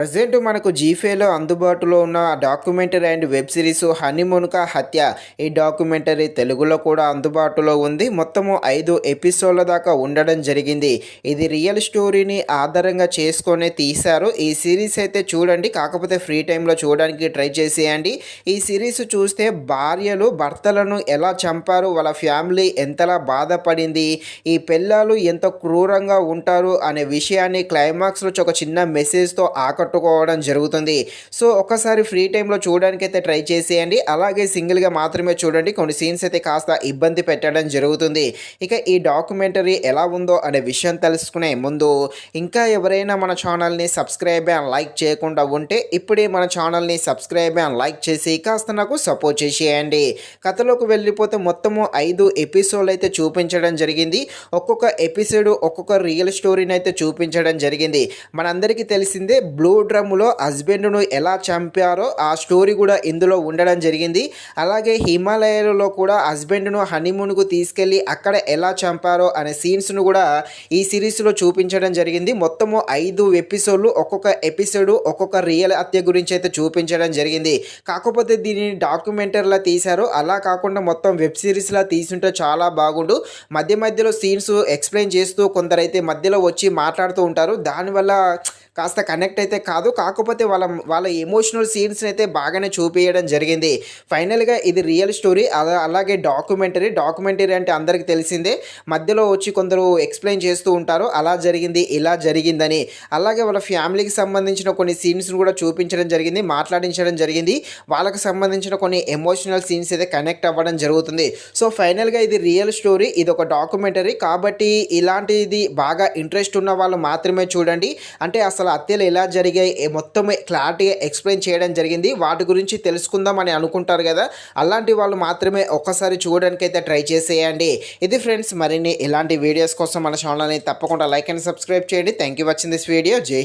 Present మనకు జీఫేలో అందుబాటులో ఉన్న documentary and web series honeymoon కా హత్య. ఈ డాక్యుమెంటరీ తెలుగులో కూడా అందుబాటులో ఉంది. మొత్తము 5 ఎపిసోడ్ల దాకా ఉండడం జరిగింది. ఇది రియల్ స్టోరీని ఆధారంగా చేసుకొని తీశారు. ఈ సిరీస్ అయితే చూడండి, కాకపోతే ఫ్రీ టైంలో చూడడానికి ట్రై చేసేయండి. ఈ సిరీస్ చూస్తే భార్యలు భర్తలను ఎలా చంపారు, వాళ్ళ ఫ్యామిలీ ఎంతలా బాధపడింది, ఈ పెళ్ళాలు ఎంత క్రూరంగా ఉంటారు అనే విషయాన్ని క్లైమాక్స్లో ఒక చిన్న మెసేజ్తో ఆకట్టుకోవడం జరుగుతుంది. సో ఒకసారి ఫ్రీ టైంలో చూడడానికి అయితే ట్రై చేసేయండి. అలాగే సింగిల్గా మాత్రమే చూడండి, కొన్ని సీన్స్ అయితే కాస్త ఇబ్బంది పెట్టడం జరుగుతుంది. ఇక ఈ డాక్యుమెంటరీ ఎలా ఉందో అనే విషయం తెలుసుకునే ముందు ఇంకా ఎవరైనా మన ఛానల్ని సబ్స్క్రైబ్ అండ్ లైక్ చేయకుండా ఉంటే ఇప్పుడే మన ఛానల్ని సబ్స్క్రైబ్ అండ్ లైక్ చేసి కాస్త నాకు సపోర్ట్ చేసేయండి. కథలోకి వెళ్ళిపోతే మొత్తము 5 ఎపిసోడ్లు అయితే చూపించడం జరిగింది. ఒక్కొక్క ఎపిసోడ్ ఒక్కొక్క రియల్ స్టోరీని అయితే చూపించడం జరిగింది. మనందరికీ తెలిసిందే బ్లూ డ్రమ్ములో హస్బెండ్ను ఎలా చంపారో ఆ స్టోరీ కూడా ఇందులో ఉండడం జరిగింది. అలాగే హిమాలయాలలో కూడా హస్బెండ్ను హనీమూన్కు తీసుకెళ్ళి అక్కడ ఎలా చంపారో అనే సీన్స్ను కూడా ఈ సిరీస్లో చూపించడం జరిగింది. మొత్తము 5 ఎపిసోడ్లు, ఒక్కొక్క ఎపిసోడ్ ఒక్కొక్క రియల్ హత్య గురించి అయితే చూపించడం జరిగింది. కాకపోతే దీనిని డాక్యుమెంటరీలా తీశారు. అలా కాకుండా మొత్తం వెబ్ సిరీస్లా తీసుంటే చాలా బాగుండు. మధ్య మధ్యలో సీన్స్ ఎక్స్ప్లెయిన్ చేస్తూ కొందరైతే మధ్యలో వచ్చి మాట్లాడుతూ ఉంటారు. దానివల్ల కాస్త కనెక్ట్ అయితే కాదు. కాకపోతే వాళ్ళ వాళ్ళ ఎమోషనల్ సీన్స్ని అయితే బాగానే చూపించడం జరిగింది. ఫైనల్గా ఇది రియల్ స్టోరీ. అలాగే డాక్యుమెంటరీ అంటే అందరికీ తెలిసిందే. మధ్యలో వచ్చి కొందరు ఎక్స్ప్లెయిన్ చేస్తూ ఉంటారు, అలా జరిగింది ఇలా జరిగిందని. అలాగే వాళ్ళ ఫ్యామిలీకి సంబంధించిన కొన్ని సీన్స్ని కూడా చూపించడం జరిగింది, మాట్లాడించడం జరిగింది. వాళ్ళకి సంబంధించిన కొన్ని ఎమోషనల్ సీన్స్ అయితే కనెక్ట్ అవ్వడం జరుగుతుంది. సో ఫైనల్గా ఇది రియల్ స్టోరీ, ఇది ఒక డాక్యుమెంటరీ కాబట్టి ఇలాంటిది బాగా ఇంట్రెస్ట్ ఉన్న వాళ్ళు మాత్రమే చూడండి. అంటే అసలు హత్యలు ఎలా జరిగాయి మొత్తం క్లారిటీగా ఎక్స్ప్లెయిన్ చేయడం జరిగింది. వాటి గురించి తెలుసుకుందాం అని అనుకుంటారు కదా, అలాంటి వాళ్ళు మాత్రమే ఒక్కసారి చూడడానికి అయితే ట్రై చేసేయండి. ఇది ఫ్రెండ్స్, మరిన్ని ఇలాంటి వీడియోస్ కోసం మన ఛానల్ని తప్పకుండా లైక్ అండ్ సబ్స్క్రైబ్ చేయండి. Thank you watching this video. జై